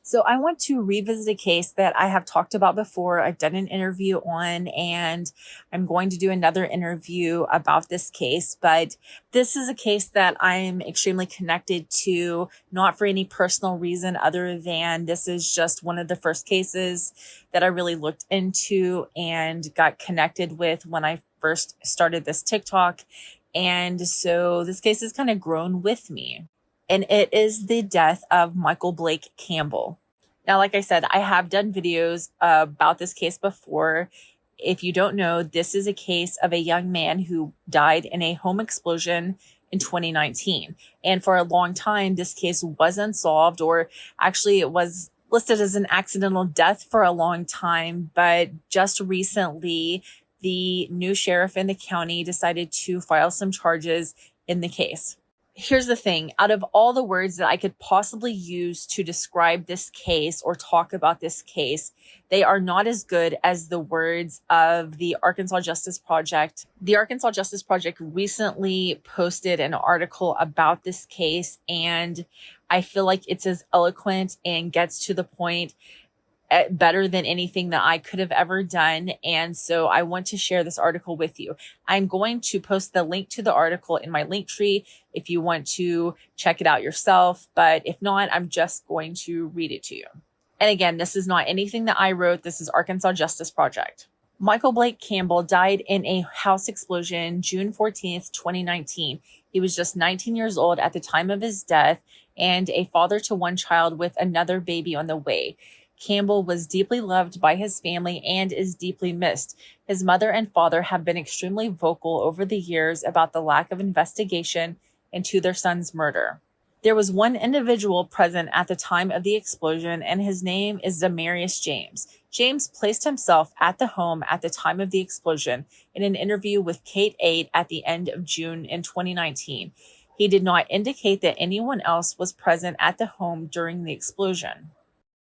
So I want to revisit a case that I have talked about before. I've done an interview on, and I'm going to do another interview about this case. But this is a case that I'm extremely connected to, not for any personal reason other than this is just one of the first cases that I really looked into and got connected with when I first started this TikTok. And so this case has kind of grown with me. And it is the death of Michael Blake Campbell. Now, like I said, I have done videos about this case before. If you don't know, this is a case of a young man who died in a home explosion in 2019. And for a long time, this case was unsolved, or actually it was listed as an accidental death for a long time. But just recently, the new sheriff in the county decided to file some charges in the case. Here's the thing. Out of all the words that I could possibly use to describe this case or talk about this case, they are not as good as the words of the Arkansas Justice Project. The Arkansas Justice Project recently posted an article about this case, and I feel like it's as eloquent and gets to the point better than anything that I could have ever done. And so I want to share this article with you. I'm going to post the link to the article in my link tree if you want to check it out yourself. But if not, I'm just going to read it to you. And again, this is not anything that I wrote. This is Arkansas Justice Project. Michael Blake Campbell died in a house explosion June 14th, 2019. He was just 19 years old at the time of his death and a father to one child with another baby on the way. Campbell was deeply loved by his family and is deeply missed. His mother and father have been extremely vocal over the years about the lack of investigation into their son's murder. There was one individual present at the time of the explosion, and his name is Demarius James. James placed himself at the home at the time of the explosion in an interview with Kate 8 at the end of June in 2019. He did not indicate that anyone else was present at the home during the explosion.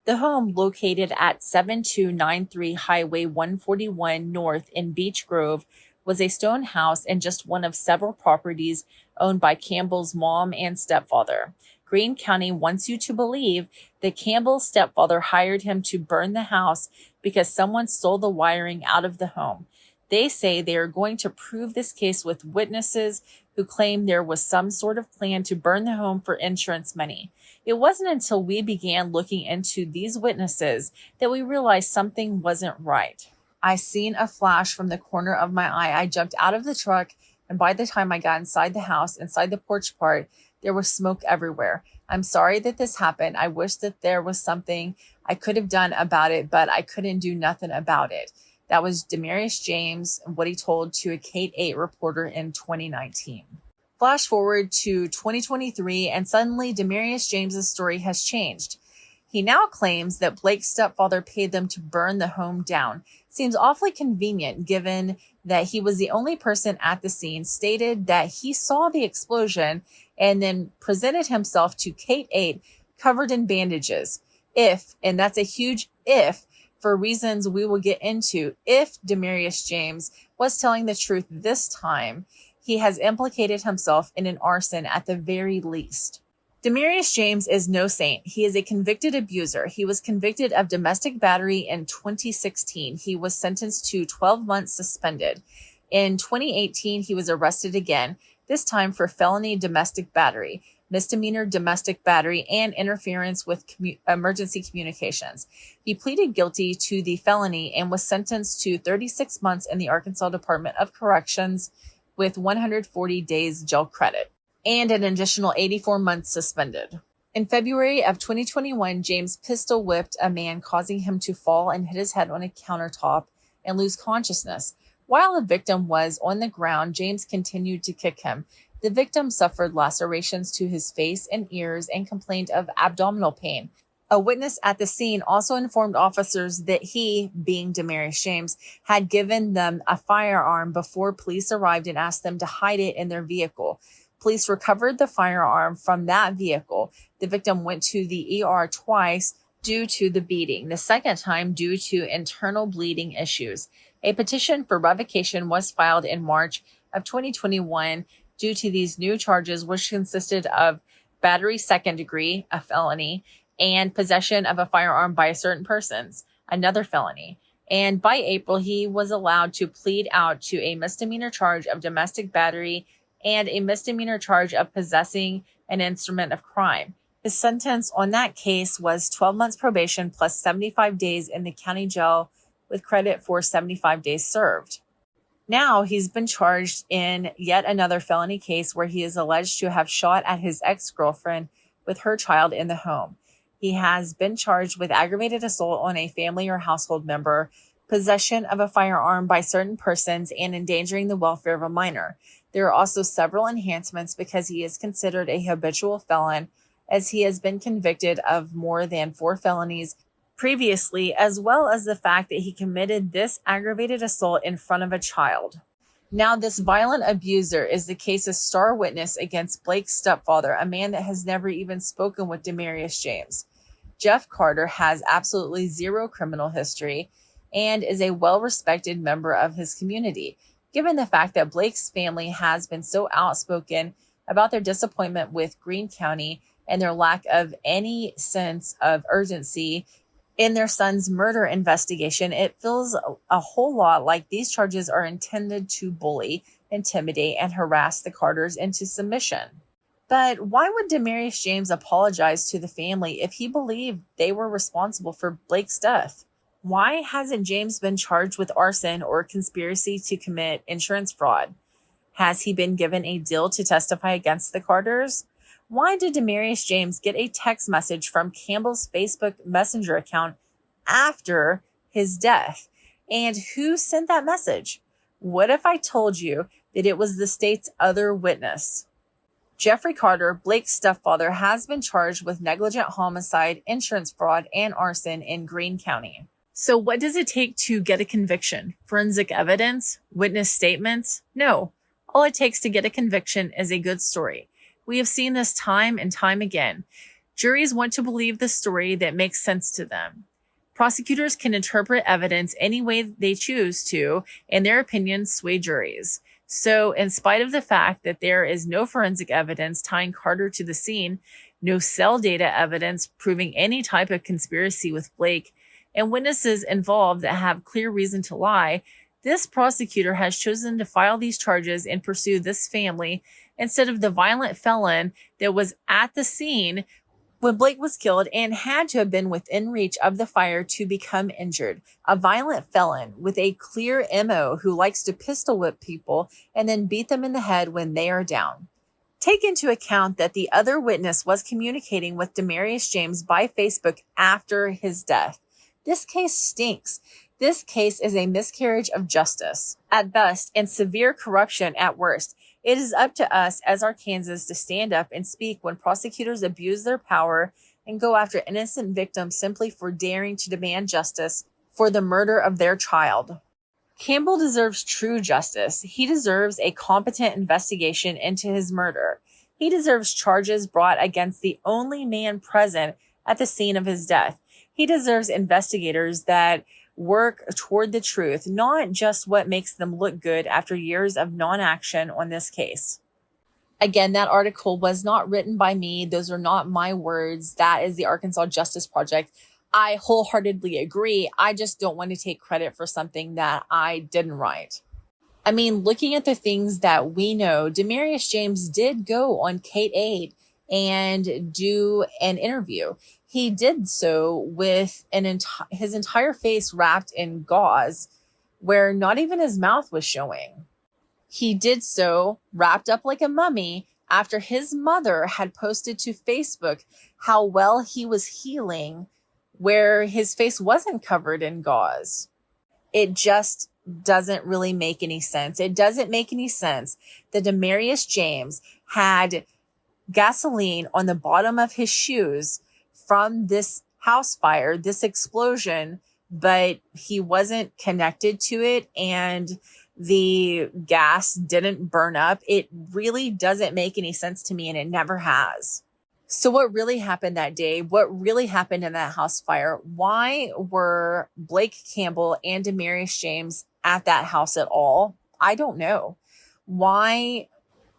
The home, located at 7293 Highway 141 North in Beech Grove, was a stone house and just one of several properties owned by Campbell's mom and stepfather. Greene County wants you to believe that Campbell's stepfather hired him to burn the house because someone stole the wiring out of the home. They say they are going to prove this case with witnesses who claim there was some sort of plan to burn the home for insurance money. It wasn't until we began looking into these witnesses that we realized something wasn't right. I seen a flash from the corner of my eye. I jumped out of the truck, and by the time I got inside the house, inside the porch part, there was smoke everywhere. I'm sorry that this happened. I wish that there was something I could have done about it, but I couldn't do nothing about it. That was Demarius James, what he told to a Kate 8 reporter in 2019. Flash forward to 2023, and suddenly Demarius James's story has changed. He now claims that Blake's stepfather paid them to burn the home down. Seems awfully convenient given that he was the only person at the scene, stated that he saw the explosion, and then presented himself to Kate 8 covered in bandages. If, and that's a huge if, for reasons we will get into, if Demarius James was telling the truth this time, he has implicated himself in an arson at the very least. Demarius James is no saint. He is a convicted abuser. He was convicted of domestic battery in 2016. He was sentenced to 12 months suspended. In 2018, he was arrested again, this time for felony domestic battery, misdemeanor domestic battery, and interference with emergency communications. He pleaded guilty to the felony and was sentenced to 36 months in the Arkansas Department of Corrections with 140 days jail credit and an additional 84 months suspended. In February of 2021, James pistol whipped a man, causing him to fall and hit his head on a countertop and lose consciousness. While the victim was on the ground, James continued to kick him. The victim suffered lacerations to his face and ears and complained of abdominal pain. A witness at the scene also informed officers that he, being Demarius James, had given them a firearm before police arrived and asked them to hide it in their vehicle. Police recovered the firearm from that vehicle. The victim went to the ER twice due to the beating, the second time due to internal bleeding issues. A petition for revocation was filed in March of 2021 due to these new charges, which consisted of battery second degree, a felony, and possession of a firearm by certain persons, another felony. And by April, he was allowed to plead out to a misdemeanor charge of domestic battery and a misdemeanor charge of possessing an instrument of crime. His sentence on that case was 12 months probation plus 75 days in the county jail with credit for 75 days served. Now he's been charged in yet another felony case where he is alleged to have shot at his ex-girlfriend with her child in the home. He has been charged with aggravated assault on a family or household member, possession of a firearm by certain persons, and endangering the welfare of a minor. There are also several enhancements because he is considered a habitual felon, as he has been convicted of more than 4 felonies previously, as well as the fact that he committed this aggravated assault in front of a child. Now, this violent abuser is the case's star witness against Blake's stepfather, a man that has never even spoken with Demarius James. Jeff Carter has absolutely zero criminal history and is a well-respected member of his community. Given the fact that Blake's family has been so outspoken about their disappointment with Greene County and their lack of any sense of urgency in their son's murder investigation, it feels a whole lot like these charges are intended to bully, intimidate, and harass the Carters into submission. But why would Demarius James apologize to the family if he believed they were responsible for Blake's death? Why hasn't James been charged with arson or conspiracy to commit insurance fraud? Has he been given a deal to testify against the Carters? Why did Demarius James get a text message from Campbell's Facebook Messenger account after his death? And who sent that message? What if I told you that it was the state's other witness? Jeffrey Carter, Blake's stepfather, has been charged with negligent homicide, insurance fraud, and arson in Greene County. So what does it take to get a conviction? Forensic evidence? Witness statements? No. All it takes to get a conviction is a good story. We have seen this time and time again. Juries want to believe the story that makes sense to them. Prosecutors can interpret evidence any way they choose to, and their opinions sway juries. So, in spite of the fact that there is no forensic evidence tying Carter to the scene, no cell data evidence proving any type of conspiracy with Blake, and witnesses involved that have clear reason to lie, this prosecutor has chosen to file these charges and pursue this family instead of the violent felon that was at the scene when Blake was killed and had to have been within reach of the fire to become injured. A violent felon with a clear MO who likes to pistol whip people and then beat them in the head when they are down. Take into account that the other witness was communicating with Demarius James by Facebook after his death. This case stinks. This case is a miscarriage of justice at best and severe corruption at worst. It is up to us as Arkansans to stand up and speak when prosecutors abuse their power and go after innocent victims simply for daring to demand justice for the murder of their child. Campbell deserves true justice. He deserves a competent investigation into his murder. He deserves charges brought against the only man present at the scene of his death. He deserves investigators that work toward the truth, not just what makes them look good after years of non-action on this case. Again, that article was not written by me. Those are not my words. That is the Arkansas Justice Project. I wholeheartedly agree. I just don't want to take credit for something that I didn't write. I mean, looking at the things that we know, Demarius James did go on Kate Aid and do an interview. He did so with his entire face wrapped in gauze, where not even his mouth was showing. He did so wrapped up like a mummy after his mother had posted to Facebook how well he was healing, where his face wasn't covered in gauze. It just doesn't really make any sense. It doesn't make any sense that Demarius James had gasoline on the bottom of his shoes from this house fire, this explosion, but he wasn't connected to it and the gas didn't burn up. It really doesn't make any sense to me, and it never has. So what really happened that day? What really happened in that house fire? Why were Blake Campbell and Demarius James at that house at all? I don't know. Why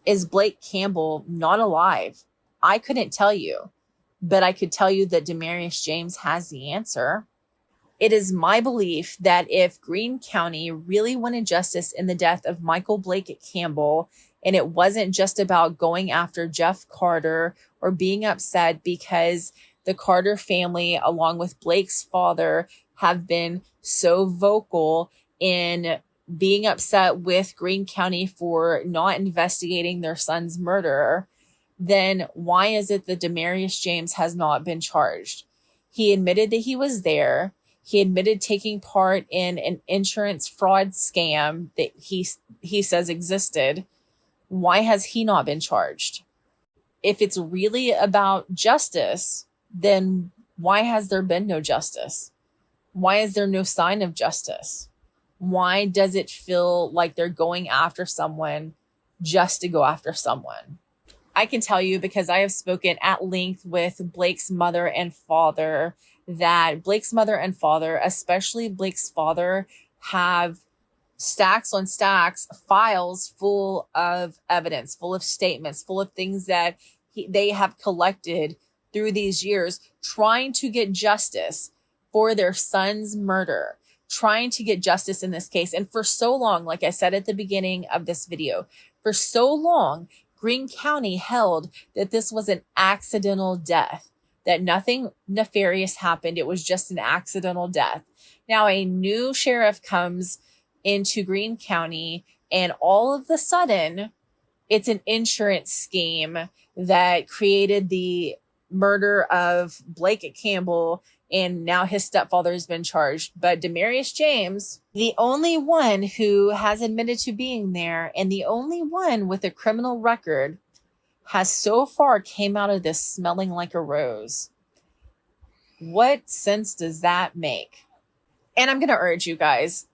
is Blake Campbell not alive? I couldn't tell you. but I could tell you that Demarius James has the answer. It is my belief that if Greene County really wanted justice in the death of Michael Blake Campbell, and it wasn't just about going after Jeff Carter or being upset because the Carter family, along with Blake's father, have been so vocal in being upset with Greene County for not investigating their son's murder, then why is it that Demarius James has not been charged? He admitted that he was there. He admitted taking part in an insurance fraud scam that he says existed. Why has he not been charged? If it's really about justice, then why has there been no justice? Why is there no sign of justice? Why does it feel like they're going after someone just to go after someone? I can tell you, because I have spoken at length with Blake's mother and father, that Blake's mother and father, especially Blake's father, have stacks on stacks, files full of evidence, full of statements, full of things that they have collected through these years, trying to get justice for their son's murder, trying to get justice in this case. And for so long, like I said at the beginning of this video, for so long, Greene County held that this was an accidental death, that nothing nefarious happened. It was just an accidental death. Now, a new sheriff comes into Greene County, and all of a sudden, it's an insurance scheme that created the murder of Blake Campbell, and now his stepfather has been charged. But Demarius James, the only one who has admitted to being there and the only one with a criminal record, has so far came out of this smelling like a rose. What sense does that make? And I'm going to urge you guys,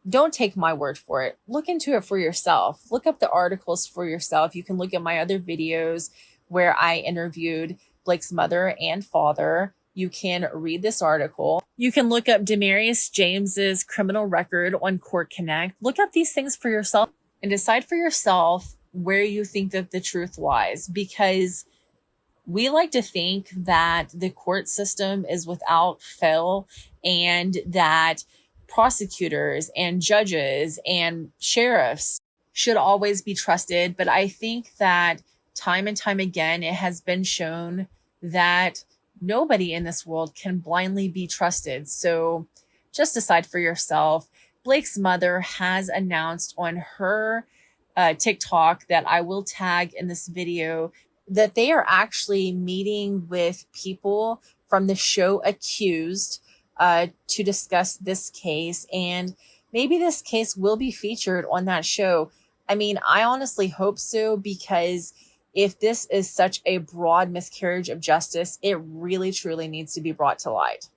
don't take my word for it. Look into it for yourself. Look up the articles for yourself. You can look at my other videos where I interviewed Blake's mother and father. You can read this article. You can look up Demarius James's criminal record on Court Connect. Look up these things for yourself and decide for yourself where you think that the truth lies, because we like to think that the court system is without fail and that prosecutors and judges and sheriffs should always be trusted. But I think that time and time again, it has been shown that nobody in this world can blindly be trusted. So just decide for yourself. Blake's mother has announced on her TikTok that I will tag in this video that they are actually meeting with people from the show Accused to discuss this case. And maybe this case will be featured on that show. I mean, I honestly hope so, because if this is such a broad miscarriage of justice, it really, truly needs to be brought to light.